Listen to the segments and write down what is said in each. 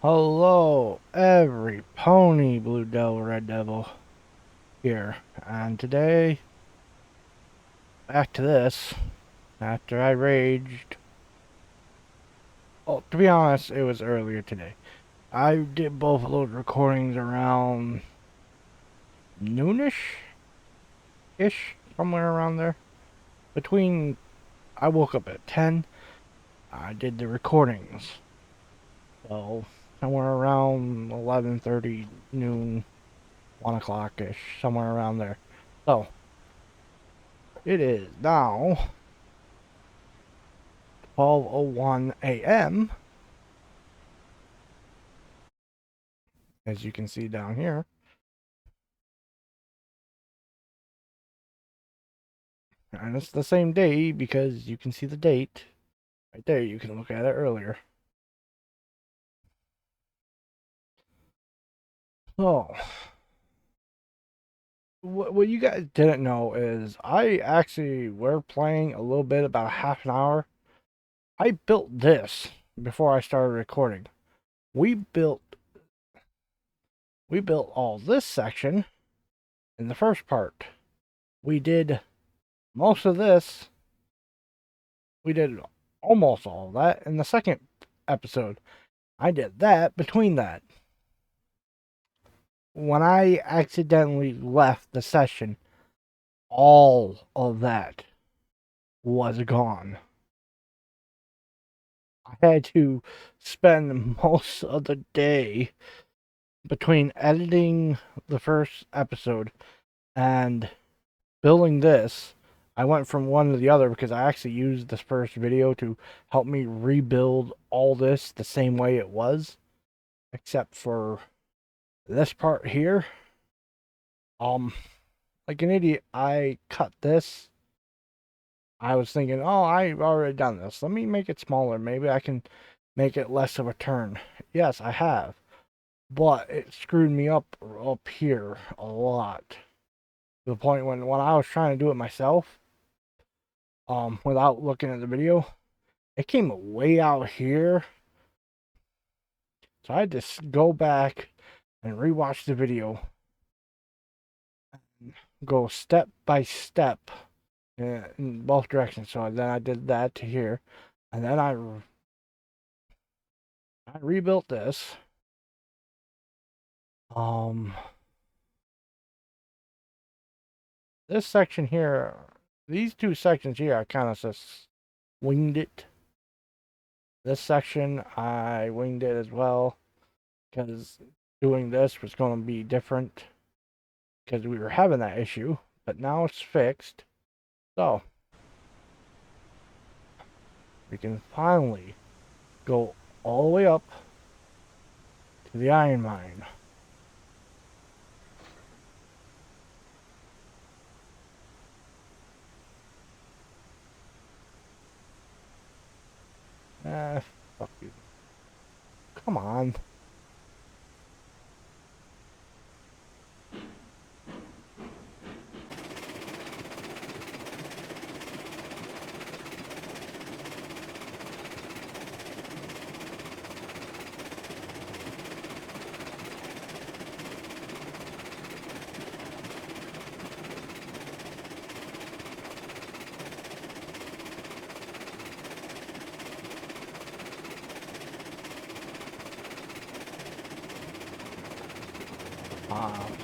Hello, every pony, Blue Devil, Red Devil here, and today, back to this. After I raged, well, to be honest, it was earlier today. I did both of those recordings around noonish-ish, somewhere around there. I woke up at 10, I did the recordings, so somewhere around 11:30, noon, 1 o'clock-ish, somewhere around there. So, it is now 12:01 a.m. as you can see down here. And it's the same day because you can see the date. Right there, you can look at it earlier. So, what you guys didn't know is I actually were playing a little bit, about half an hour. I built this before I started recording. We built all this section in the first part. We did most of this. We did almost all of that in the second episode. I did that between that. When I accidentally left the session, all of that was gone. I had to spend most of the day between editing the first episode and building this. I went from one to the other because I actually used this first video to help me rebuild all this the same way it was, except for this part here. Like an idiot, I cut this. I was thinking, oh, I've already done this. Let me make it smaller. Maybe I can make it less of a turn. Yes, I have. But it screwed me up here a lot. To the point when I was trying to do it myself, without looking at the video, it came way out here. So I had to go back and rewatch the video. Go step by step in both directions. So then I did that to here, and then I rebuilt this. This section here, these two sections here, I kind of just winged it. This section, I winged it as well, because doing this was going to be different, because we were having that issue, but now it's fixed. So, we can finally go all the way up to the iron mine. Fuck you. Come on.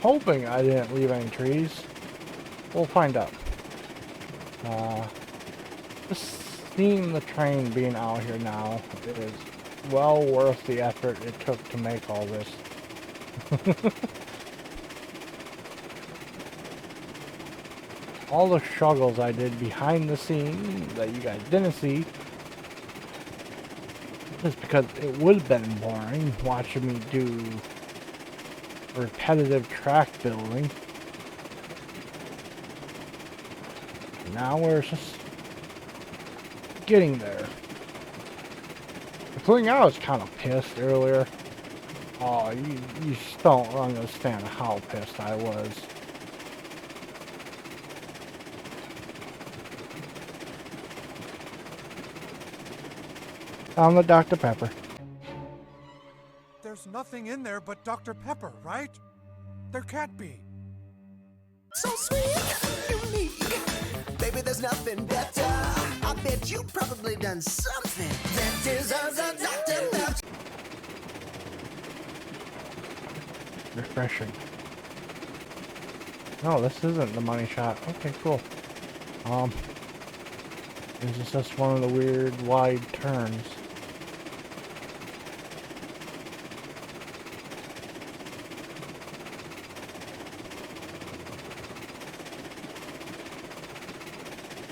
Hoping I didn't leave any trees. We'll find out. Just seeing the train being out here now is well worth the effort it took to make all this. All the struggles I did behind the scenes that you guys didn't see, just because it would have been boring watching me do repetitive track building. Now we're just getting there. Including I was kind of pissed earlier. Oh, you just don't understand how pissed I was. Found the Dr. Pepper. There's nothing in there but Dr. Pepper, right? There can't be. So sweet, unique. Baby, there's nothing better. I bet you probably done something that deserves a Dr. Pepper. Refreshing. No, this isn't the money shot. Okay, cool. This is just one of the weird wide turns.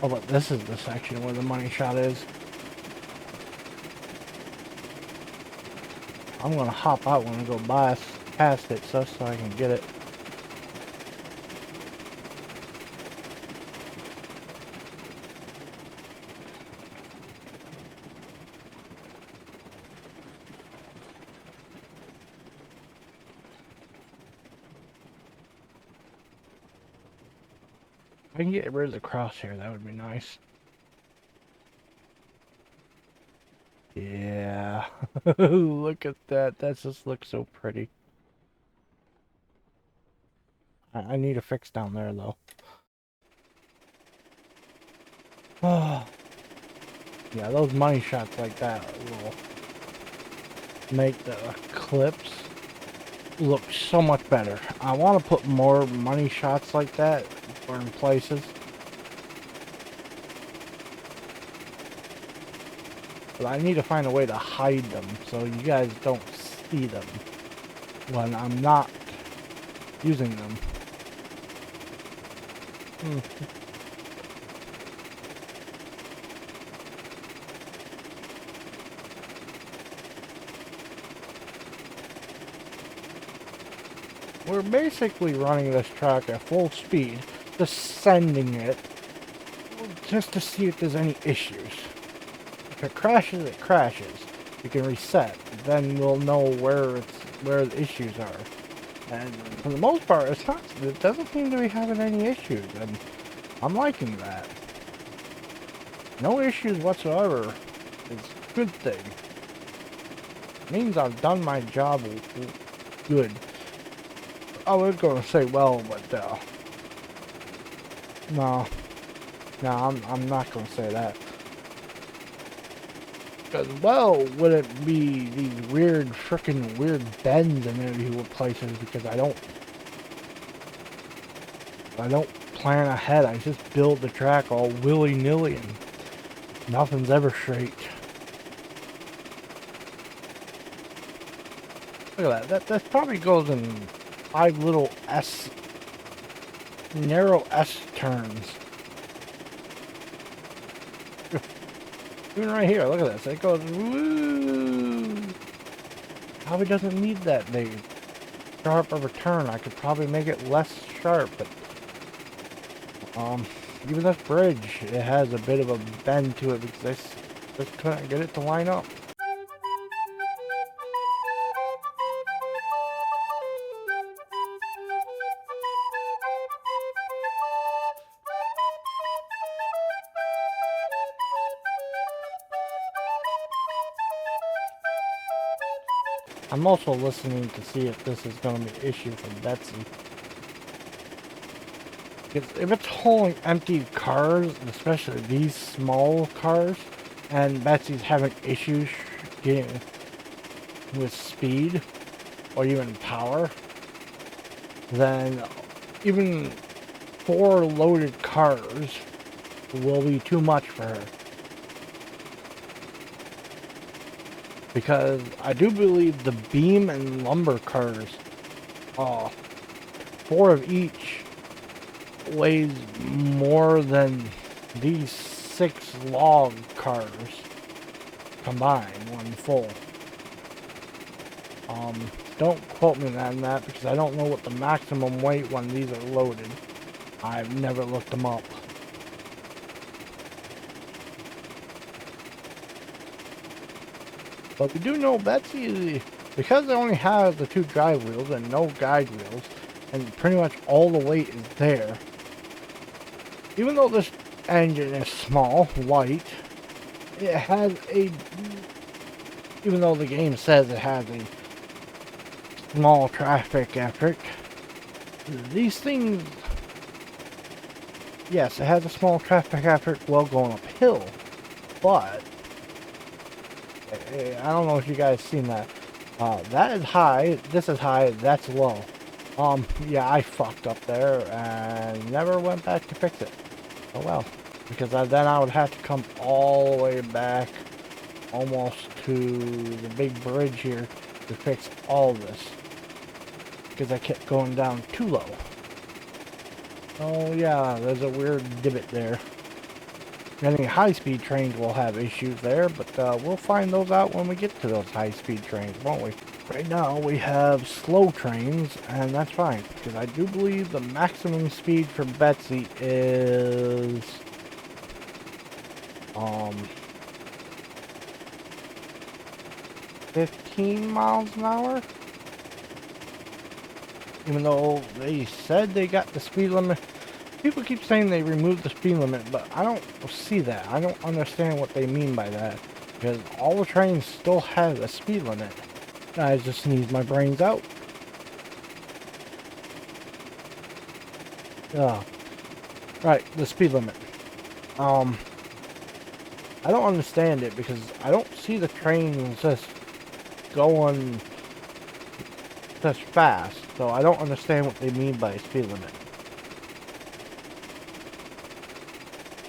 Oh, but this is the section where the money shot is. I'm gonna hop out when I go past it just so I can get it. If I can get rid of the crosshair, that would be nice. Yeah. Look at that. That just looks so pretty. I need a fix down there, though. Oh. Yeah, those money shots like that will make the clips look so much better. I want to put more money shots like that in places. But I need to find a way to hide them so you guys don't see them when I'm not using them. We're basically running this track at full speed, just sending it, just to see if there's any issues. If it crashes, it crashes. We can reset. Then we'll know where the issues are. And for the most part, it doesn't seem to be having any issues, and I'm liking that. No issues whatsoever is a good thing. It means I've done my job good. I was going to say well, but no, I'm not going to say that. Because well, would it be these freaking weird bends in every places? Because I don't plan ahead. I just build the track all willy-nilly, and nothing's ever straight. Look at that. That probably goes in 5 little narrow S turns. Even right here, look at this. It goes woo. Probably doesn't need that big sharp of a turn. I could probably make it less sharp, but even this bridge, it has a bit of a bend to it because I just couldn't get it to line up. I'm also listening to see if this is going to be an issue for Betsy. Because if it's hauling empty cars, especially these small cars, and Betsy's having issues getting with speed or even power, then even 4 loaded cars will be too much for her. Because I do believe the beam and lumber cars, 4 of each, weighs more than these 6 log cars combined when full. Don't quote me on that because I don't know what the maximum weight when these are loaded. I've never looked them up. But we do know Betsy, because it only has the 2 drive wheels and no guide wheels, and pretty much all the weight is there. Even though this engine is small, light, it has even though the game says it has a small traffic effort. These things, yes, it has a small traffic effort while going uphill, but I don't know if you guys seen that. That is high, this is high, that's low. Yeah, I fucked up there and never went back to fix it. Oh well, because then I would have to come all the way back almost to the big bridge here to fix all this. Because I kept going down too low. Oh yeah, there's a weird divot there. Any high-speed trains will have issues there, but we'll find those out when we get to those high-speed trains, won't we? Right now we have slow trains, and that's fine, because I do believe the maximum speed for Betsy is 15 miles an hour. Even though they said they got the speed limit. People keep saying they removed the speed limit, but I don't see that. I don't understand what they mean by that. Because all the trains still have a speed limit. I just sneezed my brains out. Yeah. Right, the speed limit. I don't understand it because I don't see the trains just going this fast. So I don't understand what they mean by speed limit.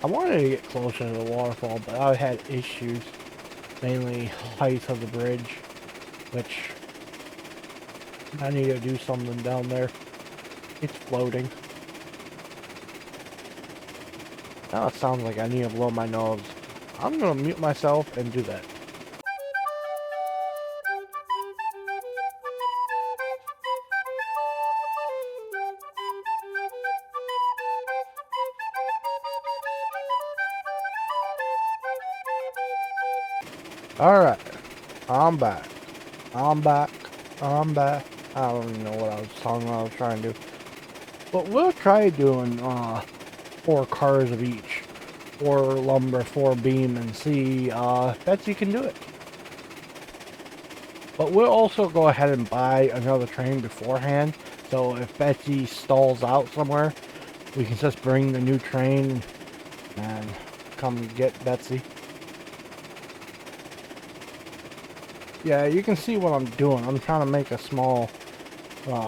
I wanted to get closer to the waterfall, but I had issues. Mainly height of the bridge, which I need to do something down there. It's floating. Now it sounds like I need to blow my nose. I'm gonna mute myself and do that. Alright, I'm back. I'm back. I'm back. I don't even know what I was trying to do. But we'll try doing 4 cars of each. 4 lumber, 4 beam, and see if Betsy can do it. But we'll also go ahead and buy another train beforehand. So if Betsy stalls out somewhere, we can just bring the new train and come get Betsy. Yeah, you can see what I'm doing. I'm trying to make a small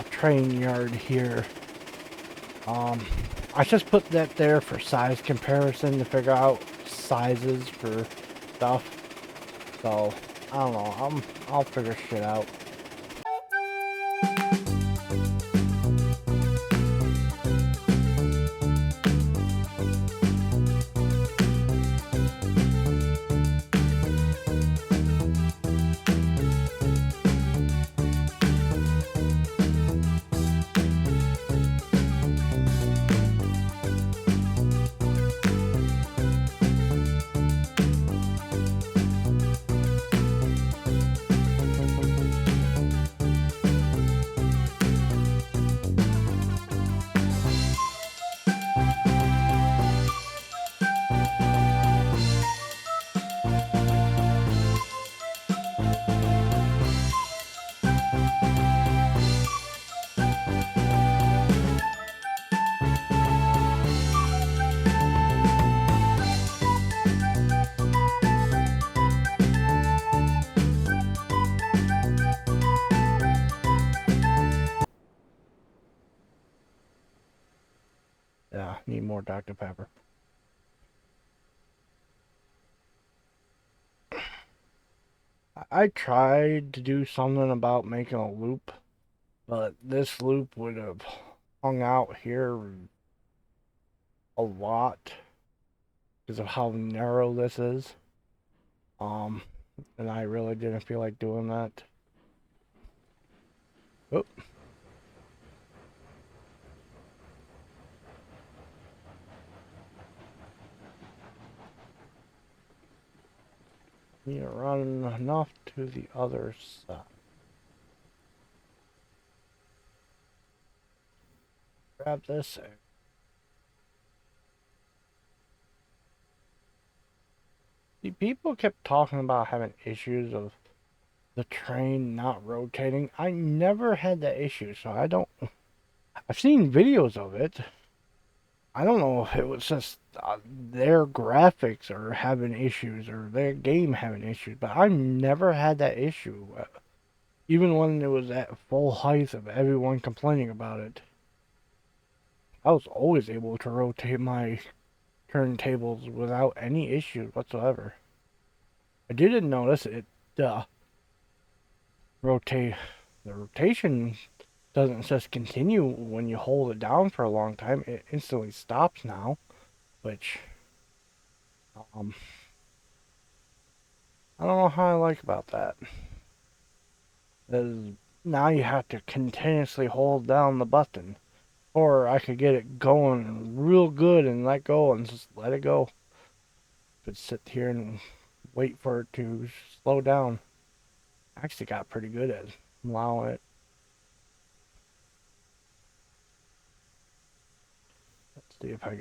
train yard here. I just put that there for size comparison to figure out sizes for stuff. So, I don't know. I'll figure shit out. Yeah, need more Dr. Pepper. I tried to do something about making a loop, but this loop would have hung out here a lot because of how narrow this is. Um, and I really didn't feel like doing that. Oh. Need to run enough to the other side. Grab this. See, people kept talking about having issues of the train not rotating. I never had that issue, so I don't. I've seen videos of it. I don't know if it was just their graphics are having issues or their game having issues, but I never had that issue. Even when it was at full height of everyone complaining about it, I was always able to rotate my turntables without any issues whatsoever. I didn't notice it. Uh, rotate the rotation doesn't just continue when you hold it down for a long time. It instantly stops now, which um I don't know how I like about that. Is now you have to continuously hold down the button, or I could get it going real good and let go and just let it go. But sit here and wait for it to slow down. I actually got pretty good at allowing it. Let's see if I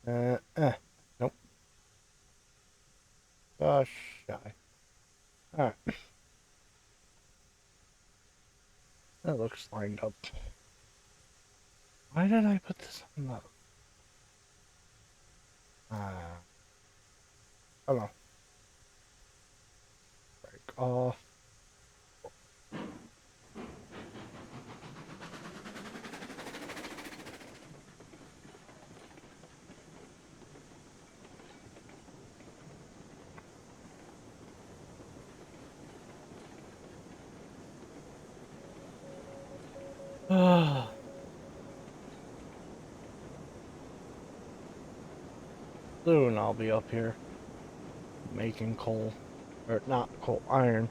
can. Nope. Gosh, shy. Alright. That looks lined up. Why did I put this on the... I don't know. Break off. Soon I'll be up here making coal. Or not coal, iron.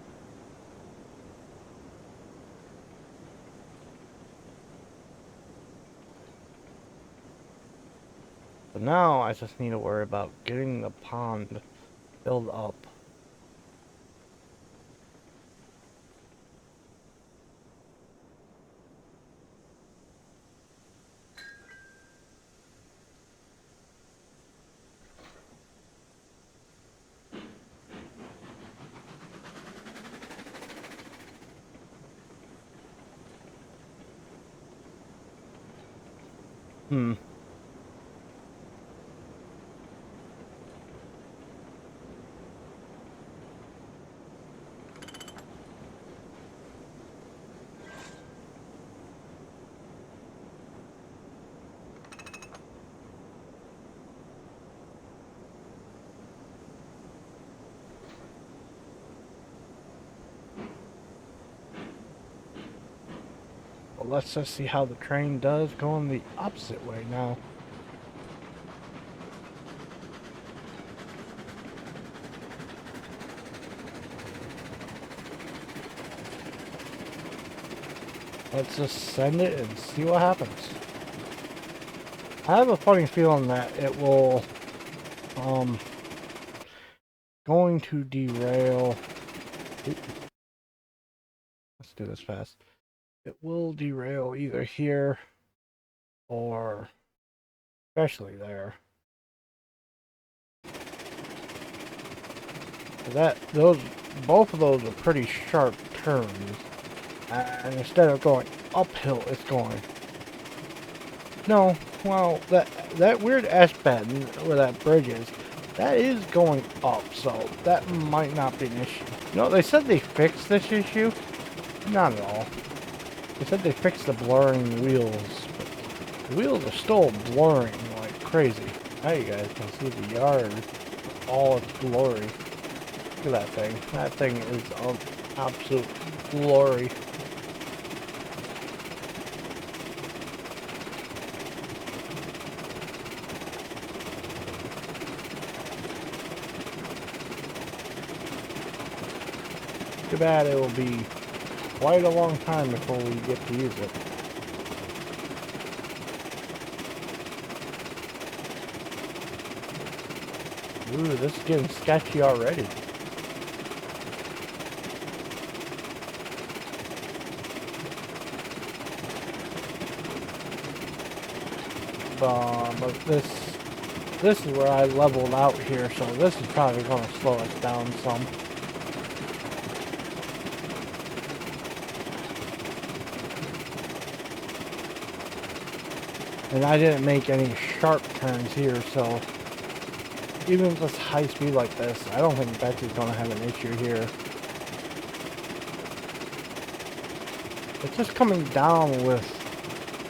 But now I just need to worry about getting the pond filled up. Hmm. Well, let's just see how the train does going the opposite way now. Let's just send it and see what happens. I have a funny feeling that it will, going to derail. Oop. Let's do this fast. It will derail either here or especially there. Both of those are pretty sharp turns. And instead of going uphill, it's going. No, well, that weird S bend where that bridge is, that is going up, so that might not be an issue. You know, they said they fixed this issue. Not at all. They said they fixed the blurring wheels, but the wheels are still blurring like crazy. Now you guys can see the yard, all its glory. Look at that thing. That thing is absolute glory. Too bad it will be quite a long time before we get to use it. Ooh, this is getting sketchy already. But this is where I leveled out here, so this is probably going to slow us down some. And I didn't make any sharp turns here, so even if it's high speed like this, I don't think Betsy's going to have an issue here. It's just coming down with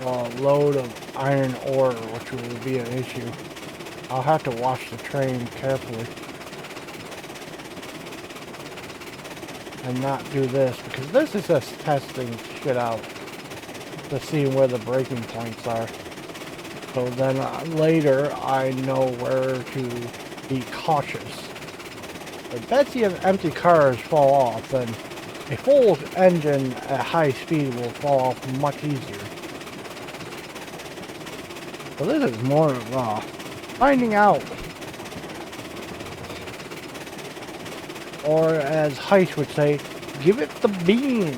a load of iron ore, which will be an issue. I'll have to watch the train carefully and not do this, because this is just testing shit out to see where the breaking points are. So then later I know where to be cautious. If Betsy and empty cars fall off, then a full engine at high speed will fall off much easier. So this is more of finding out. Or as Heiss would say, give it the beans.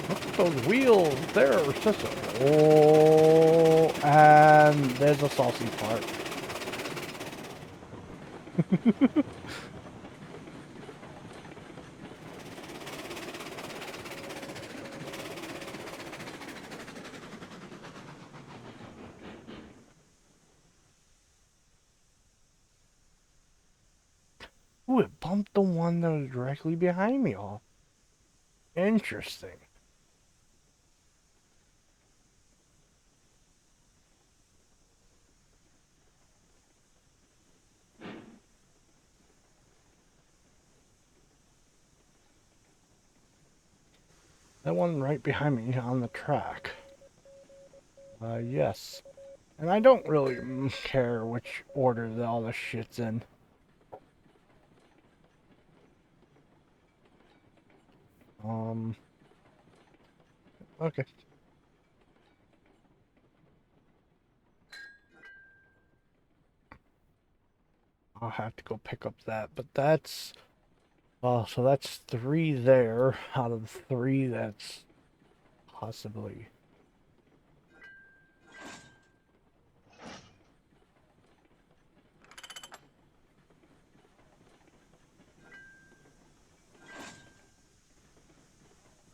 Look at those wheels there, sister. Oh, and there's a saucy part. Ooh, it bumped the one that was directly behind me off. Interesting. That one right behind me on the track. Yes. And I don't really care which order all the shit's in. Okay. I'll have to go pick up that, but that's... so that's 3 there out of 3 that's possibly...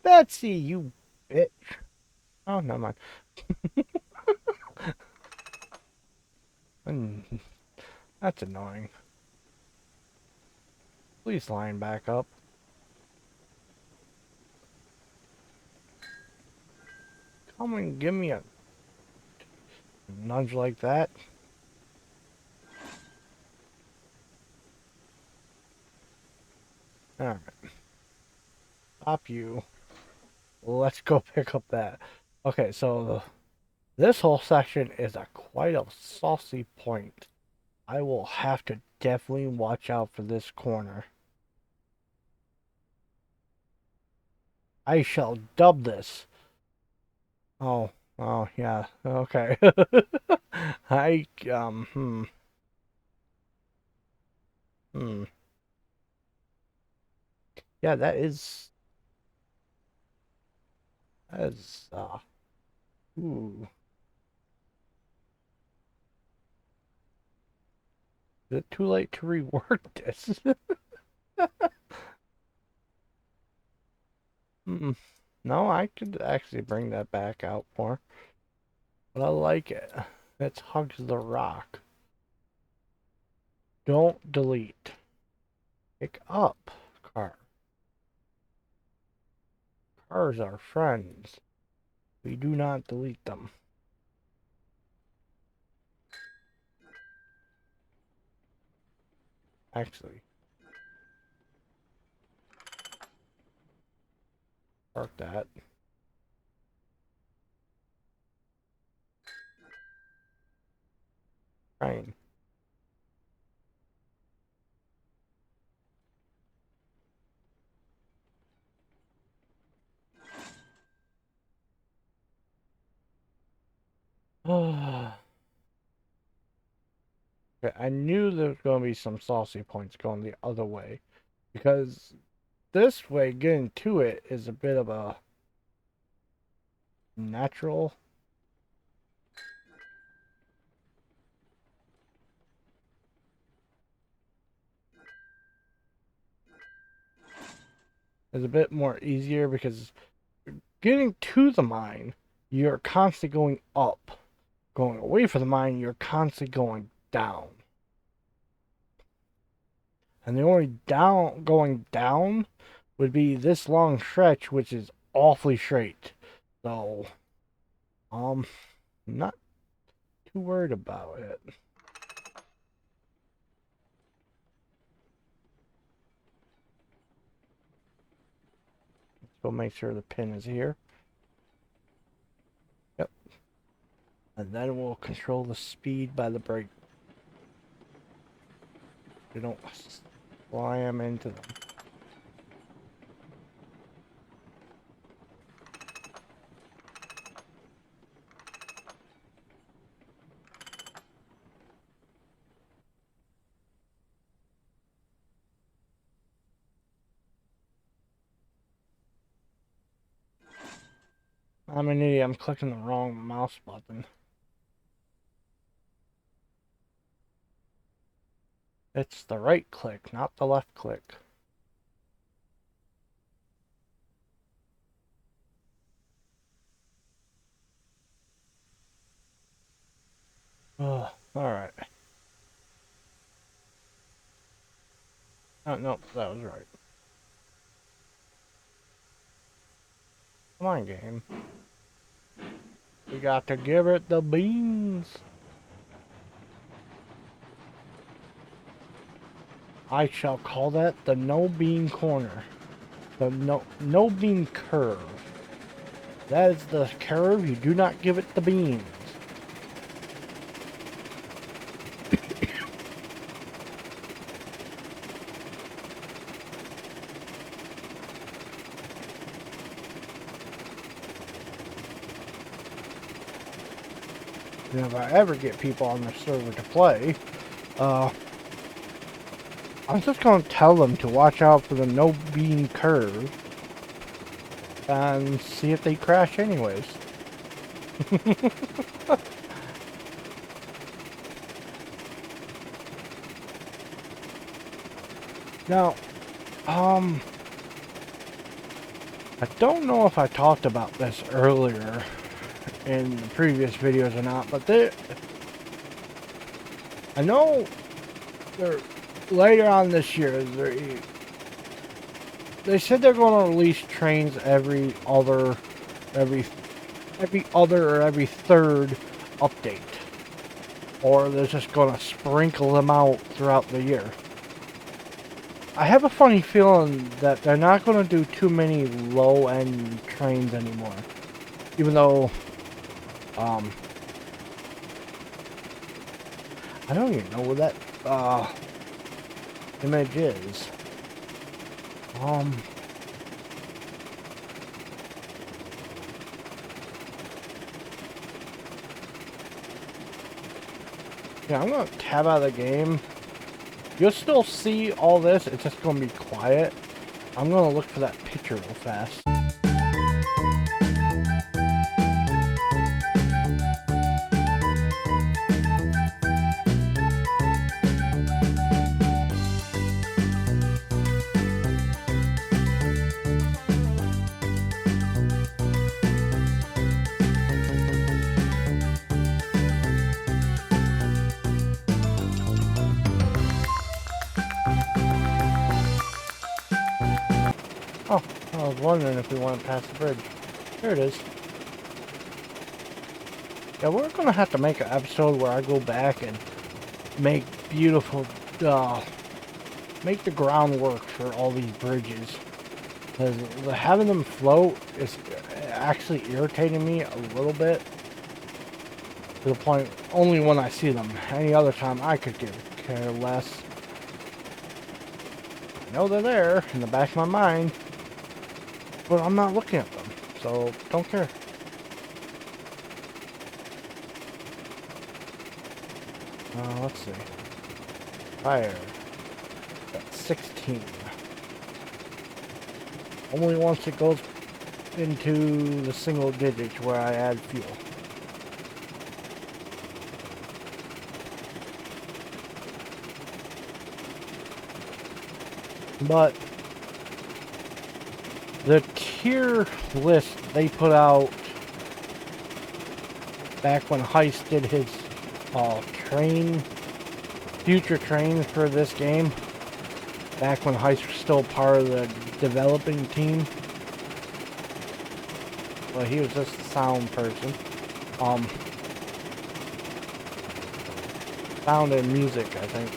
Betsy, you bitch. Oh, never mind. That's annoying. Please line back up. Come and give me a nudge like that. Alright. Stop you. Let's go pick up that. Okay, so this whole section is quite a saucy point. I will have to definitely watch out for this corner. I shall dub this. Oh, yeah, okay. Hmm. Yeah, ooh. Is it too late to rework this? No, I could actually bring that back out more. But I like it. It hugs the rock. Don't delete. Pick up car. Cars are friends. We do not delete them. Actually, park that. Train. Okay, I knew there was going to be some saucy points going the other way. Because this way, getting to it is a bit of a natural. Is a bit more easier because getting to the mine you're constantly going up. Going away from the mine, you're constantly going down. And the only going down would be this long stretch, which is awfully straight. So, not too worried about it. Let's go make sure the pin is here. Yep. And then we'll control the speed by the brake. You don't slam into them. I'm an idiot. I'm clicking the wrong mouse button. It's the right click, not the left click. Oh, alright. Oh, no, that was right. Come on, game. We got to give it the beans. I shall call that the no bean corner. The no bean curve. That is the curve you do not give it the beans. And if I ever get people on the server to play, I'm just going to tell them to watch out for the no bean curve and see if they crash anyways. Now, I don't know if I talked about this earlier in the previous videos or not, but I know they're later on this year they said they're going to release trains every other or every third update, or they're just going to sprinkle them out throughout the year. I have a funny feeling that they're not going to do too many low-end trains anymore, even though I don't even know where that image is. Yeah, I'm gonna tab out of the game. You'll still see all this, it's just gonna be quiet. I'm gonna look for that picture real fast. Oh, I was wondering if we went past the bridge. There it is. Yeah, we're gonna have to make an episode where I go back and make beautiful, make the groundwork for all these bridges. Because having them float is actually irritating me a little bit. To the point, only when I see them. Any other time, I could care less. I know they're there in the back of my mind, but I'm not looking at them, so don't care. Let's see. Fire. That's 16. Only once it goes into the single digits where I add fuel. But the tier list they put out back when Heist did his future train for this game. Back when Heist was still part of the developing team. Well, he was just a sound person. Sound and music, I think.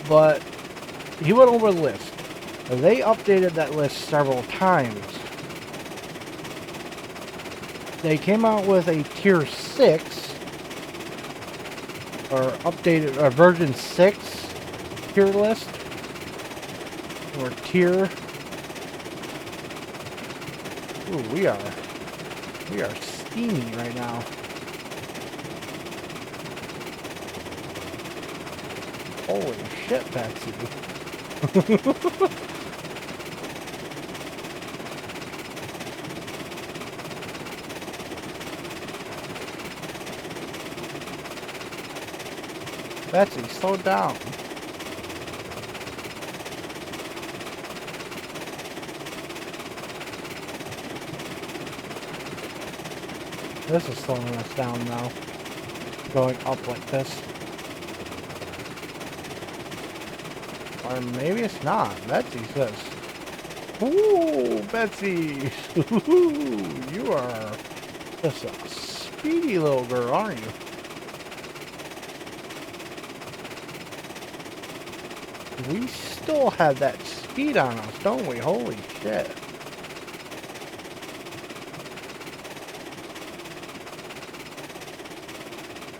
But he went over the list. They updated that list several times. They came out with a tier 6 or updated version 6 tier list or tier. Ooh, we are steamy right now. Holy shit, Betsy. Betsy, slow down. This is slowing us down now. Going up like this. Or maybe it's not. Betsy says. Ooh, Betsy! You are just a speedy little girl, aren't you? We still have that speed on us, don't we? Holy shit.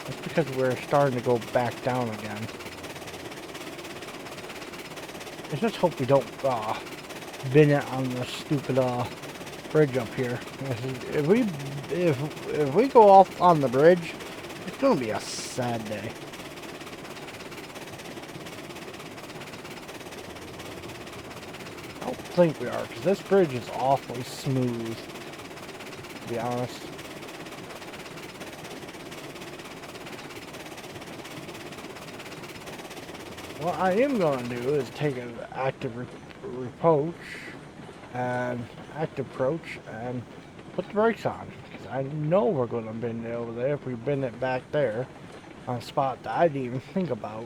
That's because we're starting to go back down again. I just hope we don't bin it on the stupid bridge up here. If we go off on the bridge, it's gonna be a sad day. I don't think we are, because this bridge is awfully smooth, to be honest. What I am going to do is take an active approach and put the brakes on. Because I know we're going to bend it over there if we bend it back there on a spot that I didn't even think about.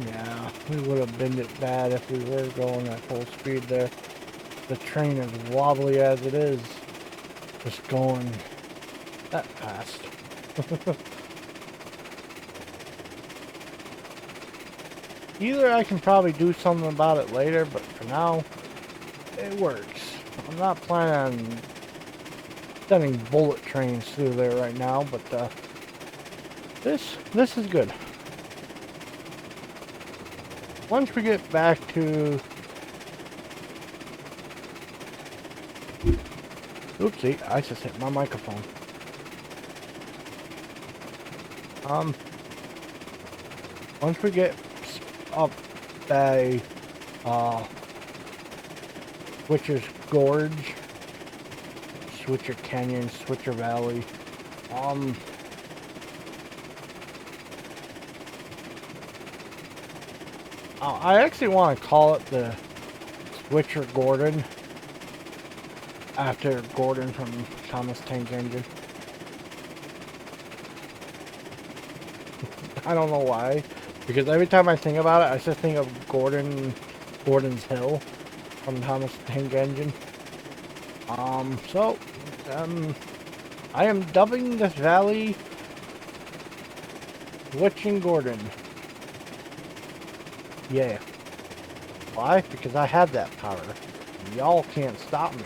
Yeah, we would have been it bad if we were going at full speed there. The train is wobbly as it is. Just going that fast. Either I can probably do something about it later, but for now, it works. I'm not planning on sending bullet trains through there right now, but this is good. Once we get back to... Oopsie, I just hit my microphone. Once we get up by Switcher's Gorge, Switcher Canyon, Switcher Valley, I actually want to call it the Switcher Gordon, after Gordon from Thomas Tank Engine. I don't know why, because every time I think about it, I just think of Gordon's Hill from Thomas Tank Engine. I am dubbing this valley Switching Gordon. Yeah. Why? Because I have that power. Y'all can't stop me.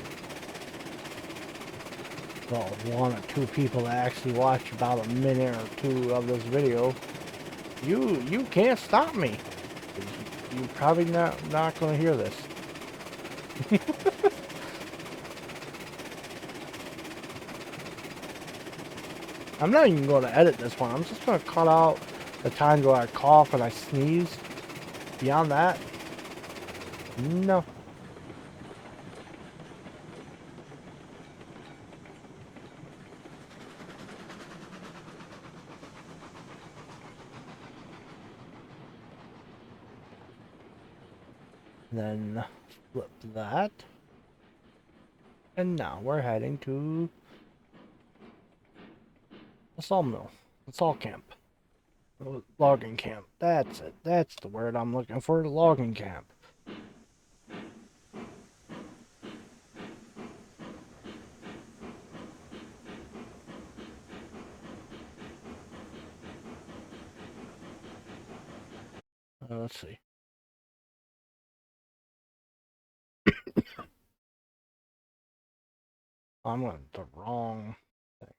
Well, one or two people that actually watch about a minute or two of this video, you can't stop me. You're probably not going to hear this. I'm not even going to edit this one. I'm just going to cut out the times where I cough and I sneeze. Beyond that, no. Then flip that. And now we're heading to the sawmill. The saw camp. Logging camp. That's it. That's the word I'm looking for. Logging camp. Let's see. I'm on the wrong thing.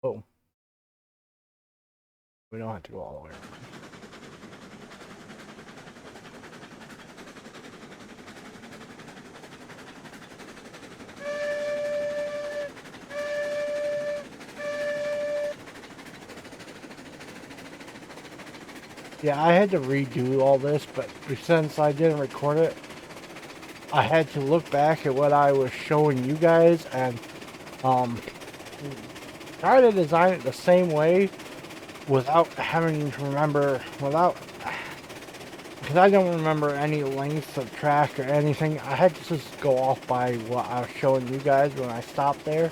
Oh. We don't have to go all the way around. Yeah, I had to redo all this, but since I didn't record it, I had to look back at what I was showing you guys and try to design it the same way without having to remember, because I don't remember any lengths of track or anything. I had to just go off by what I was showing you guys when I stopped there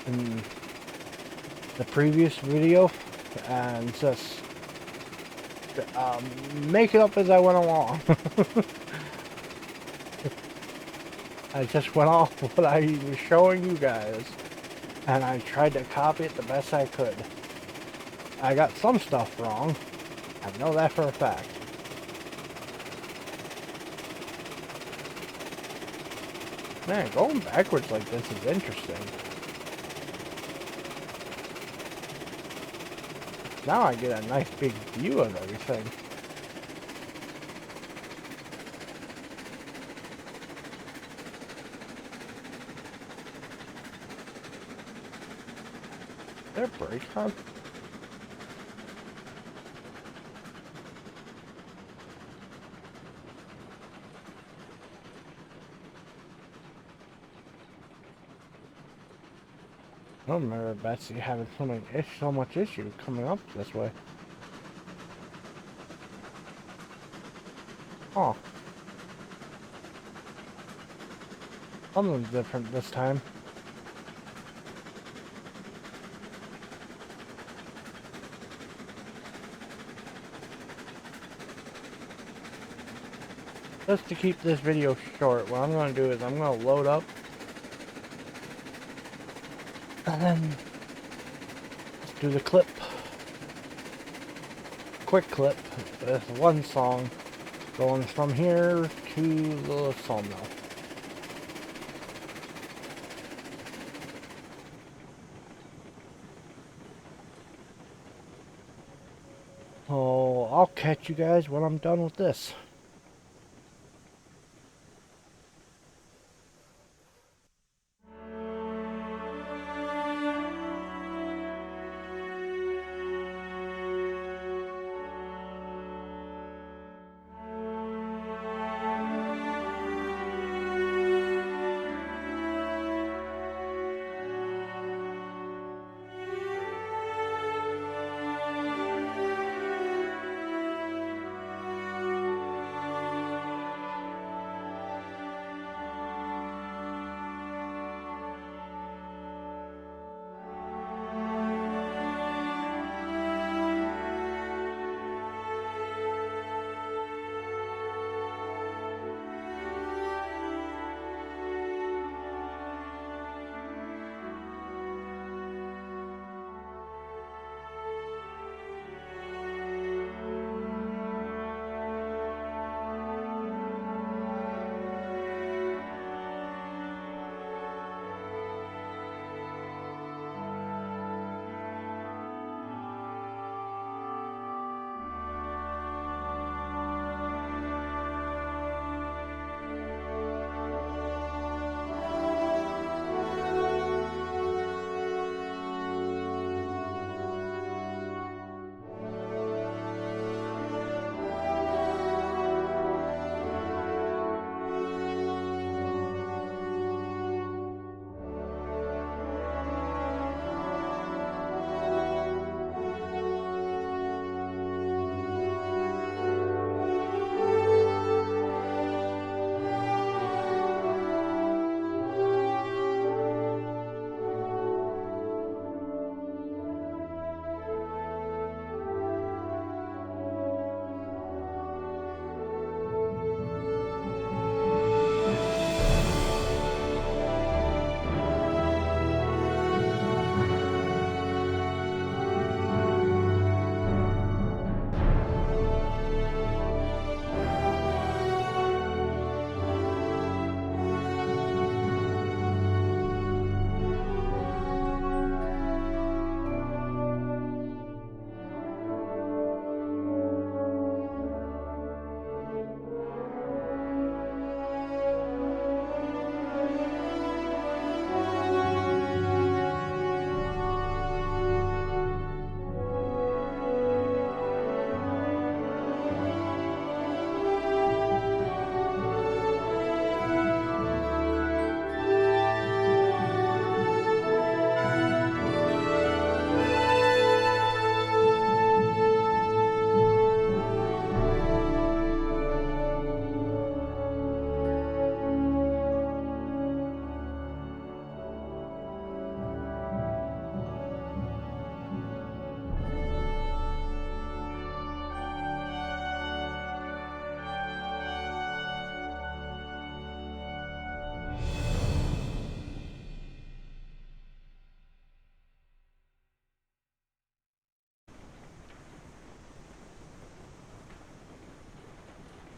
in the previous video and just make it up as I went along. I just went off what I was showing you guys and I tried to copy it the best I could. I got some stuff wrong. I know that for a fact. Man, going backwards like this is interesting. Now I get a nice big view of everything. Is there a brake on? I don't remember Betsy having so much issue coming up this way. Oh. Something's different this time. Just to keep this video short, what I'm going to do is I'm going to load up. And then do the clip. Quick clip with one song going from here to the sawmill. So I'll catch you guys when I'm done with this.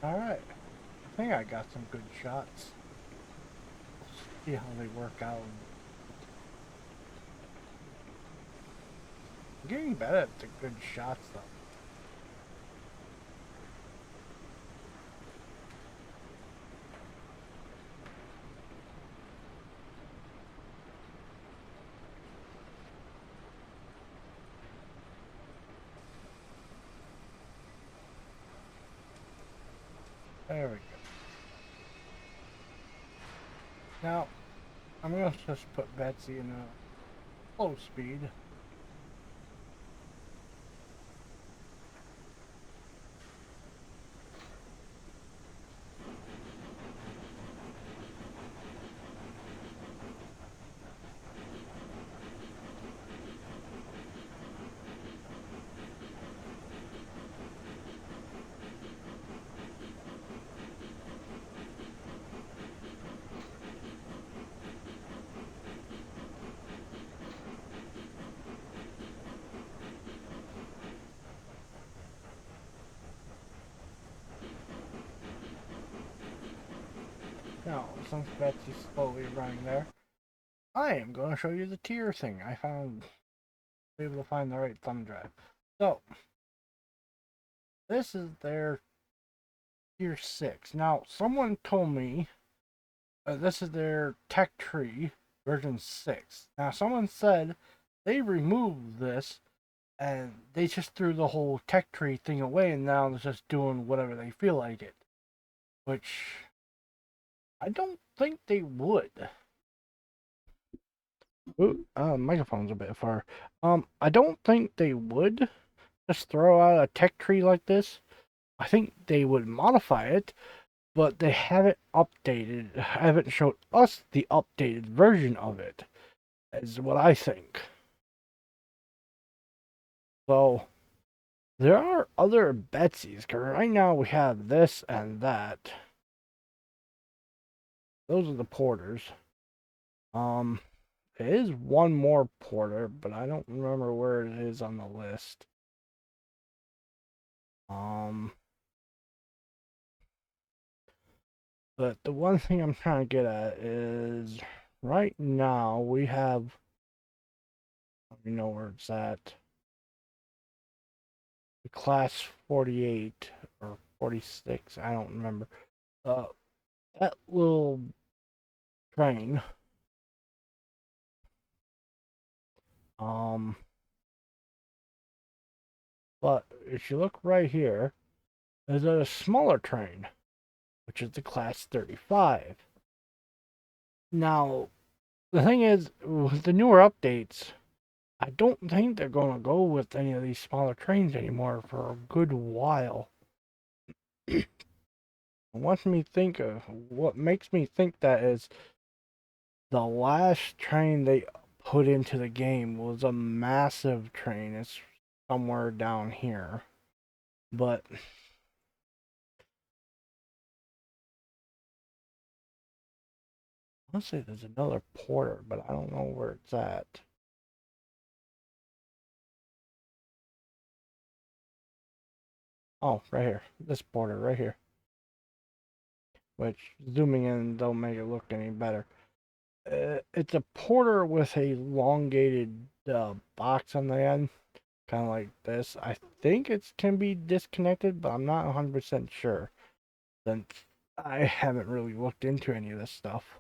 Alright, I think I got some good shots. See how they work out. I'm getting better at the good shots though. There we go. Now, I'm going to just put Betsy in a low speed. Now, since Betsy's slowly running there, I am going to show you the tier thing. I found, able to find the right thumb drive. So, this is their tier 6. Now, someone told me this is their tech tree version 6. Now, someone said they removed this and they just threw the whole tech tree thing away and now they're just doing whatever they feel like it. Which I don't think they would. Ooh, microphone's a bit far. I don't think they would just throw out a tech tree like this. I think they would modify it, but they haven't updated, haven't showed us the updated version of it, is what I think. So, there are other Betsy's, because right now we have this and that. Those are the porters. There is one more porter, but I don't remember where it is on the list. But the one thing I'm trying to get at is right now we have, you know where it's at, the class 48 or 46, I don't remember. That little train, um, but if you look right here, there's a smaller train, which is the class 35. Now, the thing is, with the newer updates, I don't think they're going to go with any of these smaller trains anymore for a good while. What makes me think that is the last train they put into the game was a massive train. It's somewhere down here. But let's say there's another porter, but I don't know where it's at. Oh, right here. This porter right here. Which zooming in don't make it look any better. It's a porter with a elongated box on the end, kind of like this. I think it can be disconnected, but I'm not 100% sure since I haven't really looked into any of this stuff.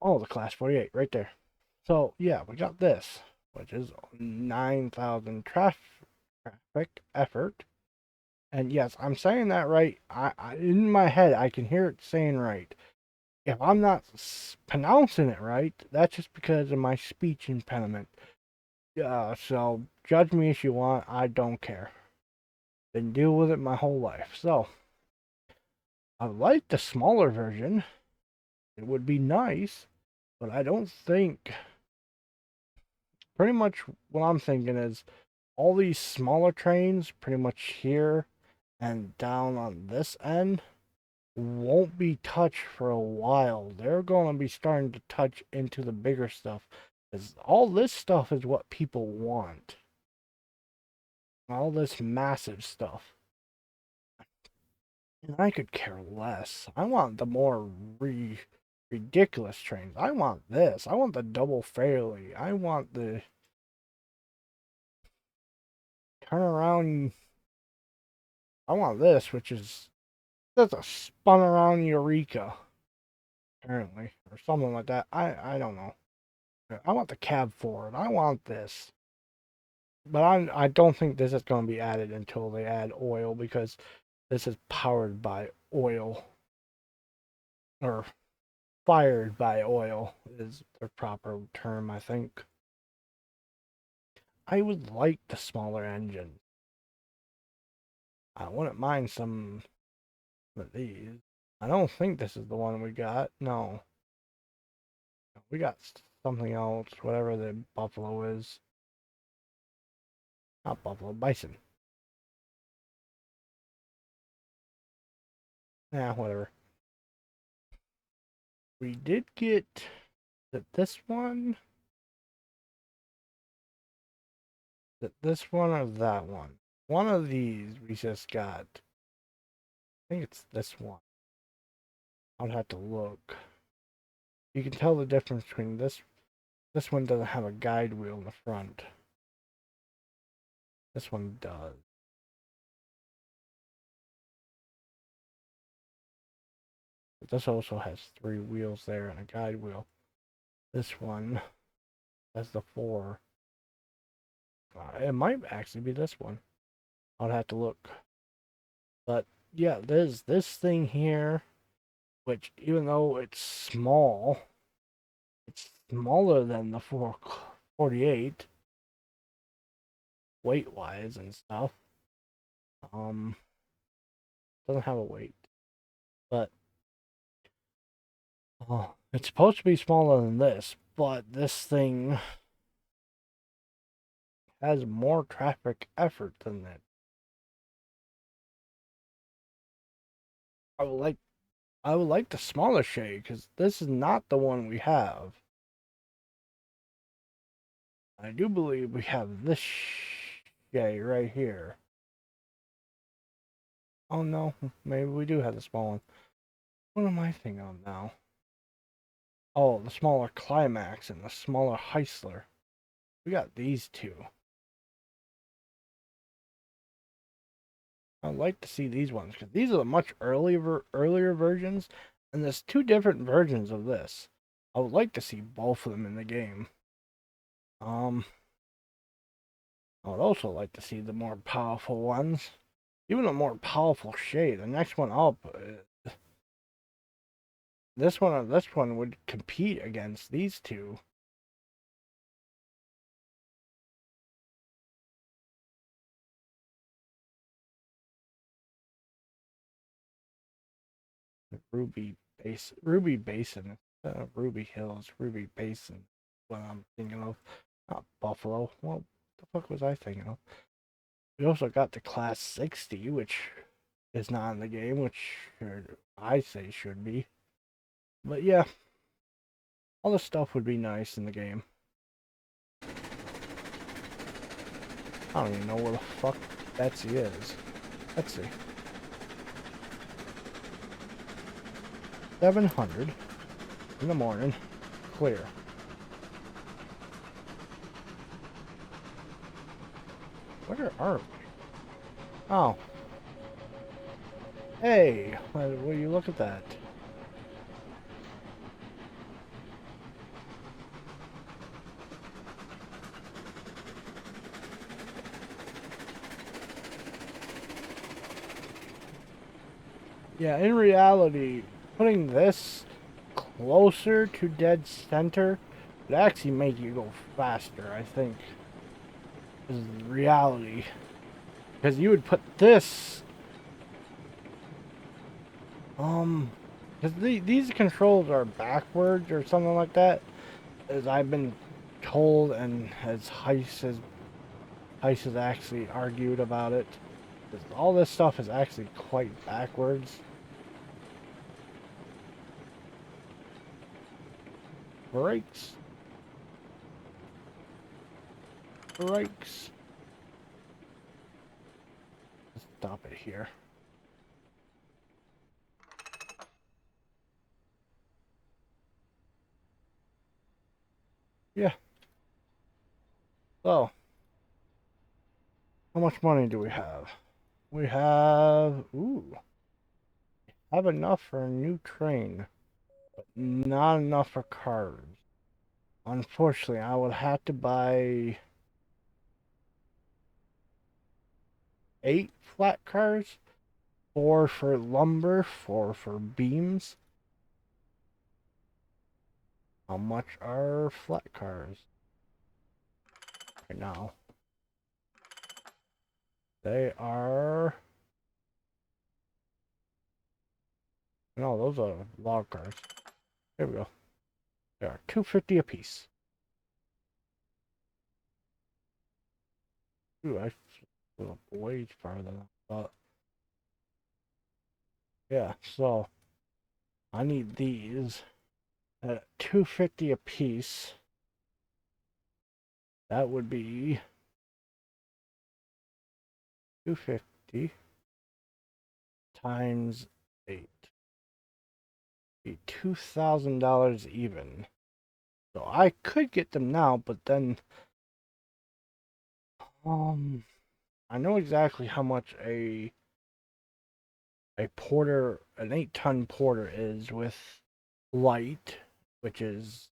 Oh, the class 48 right there. So yeah, we got this, which is 9,000 traffic effort. And yes, I'm saying that right. In my head, I can hear it saying right. If I'm not pronouncing it right, that's just because of my speech impediment. So judge me if you want. I don't care. Been deal with it my whole life. So I like the smaller version. It would be nice, but I don't think. Pretty much what I'm thinking is all these smaller trains, pretty much here and down on this end, won't be touched for a while. They're going to be starting to touch into the bigger stuff. Because all this stuff is what people want. All this massive stuff. And I could care less. I want the more ridiculous trains. I want this. I want the double fairly. I want the turn around. I want this, which is that's a spun around Eureka, apparently, or something like that. I don't know. I want the cab forward. I want this. But I don't think this is going to be added until they add oil because this is powered by oil or fired by oil is the proper term, I think. I would like the smaller engine. I wouldn't mind some of these. I don't think this is the one we got. No. We got something else, whatever the buffalo is. Not buffalo, bison. Yeah, whatever. We did get this one. This one or that one. One of these we just got. I think it's this one. I'll have to look. You can tell the difference between this. This one doesn't have a guide wheel in the front. This one does. But this also has 3 wheels there and a guide wheel. This one has the 4. It might actually be this one. I'll have to look. But yeah, there's this thing here, which even though it's smaller than the 448 weight wise and stuff. Doesn't have a weight, but it's supposed to be smaller than this, but this thing has more traffic effort than that. I would like I would like the smaller shade because this is not the one we have. I do believe we have this shade right here. Oh no, maybe we do have the small one. What am I thinking of now? Oh, the smaller Climax and the smaller Heisler. We got these two. I'd like to see these ones because these are the much earlier versions, and there's 2 different versions of this. I would like to see both of them in the game. I would also like to see the more powerful ones, even a more powerful shade. The next one up, this one would compete against these two. Ruby Basin, Ruby Hills, Ruby Basin. What I'm thinking of, not Buffalo. What the fuck was I thinking of? We also got the Class 60, which is not in the game, which I say should be. But yeah, all the stuff would be nice in the game. I don't even know where the fuck Betsy is. Let's see. 700 in the morning, clear. Where are we? Oh. Hey, will you look at that? Yeah, in reality, putting this closer to dead center would actually make you go faster, I think. Is reality. Because you would put this because these controls are backwards or something like that, as I've been told, and as Heist has actually argued about it. All this stuff is actually quite backwards. Brakes. Brakes. Let's stop it here. Yeah. So, how much money do we have? We have, ooh, have enough for a new train, but not enough for cars. Unfortunately, I would have to buy 8 flat cars, 4 for lumber, 4 for beams. How much are flat cars right now? They are, no, those are log cars. There we go. They are 250 a piece. Ooh, I went up way farther than I thought. Yeah, so I need these at 250 a piece. That would be 250 times 8. Be $2,000 even. So I could get them now, but then I know exactly how much a porter, an 8-ton porter is with light, which is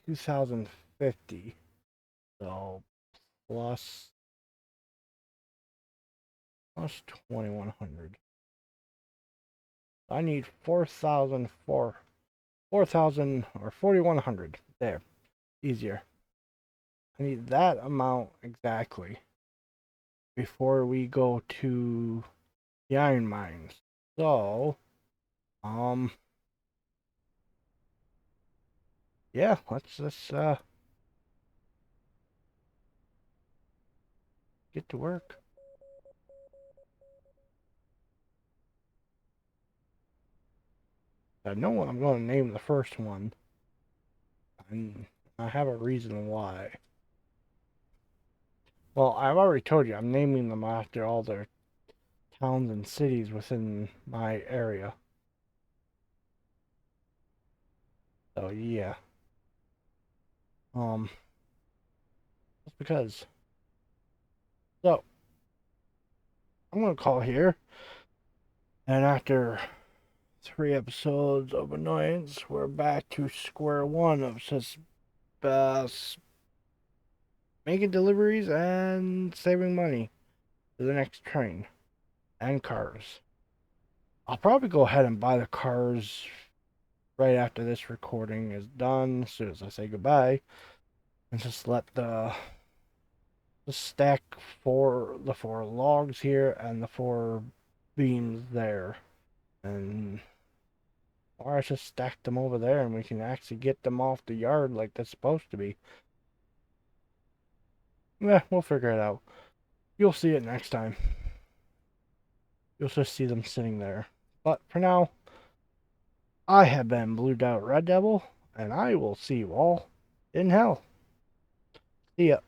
2,050. So plus 2,100. I need 4,000 or 4,100. There, easier. I need that amount exactly before we go to the iron mines. So, um, yeah, let's get to work. I know what I'm going to name the first one, and I have a reason why. Well, I've already told you I'm naming them after all their towns and cities within my area. So yeah, um, just because. So I'm gonna call here, and after 3 episodes of annoyance, we're back to square one of just uh, making deliveries and saving money for the next train and cars. I'll probably go ahead and buy the cars right after this recording is done, as soon as I say goodbye, and just let the stack the 4 logs here and the 4 beams there, and or I just stack them over there and we can actually get them off the yard like they're supposed to be. Yeah, we'll figure it out. You'll see it next time. You'll just see them sitting there. But for now, I have been Blued Out Red Devil, and I will see you all in hell. See ya.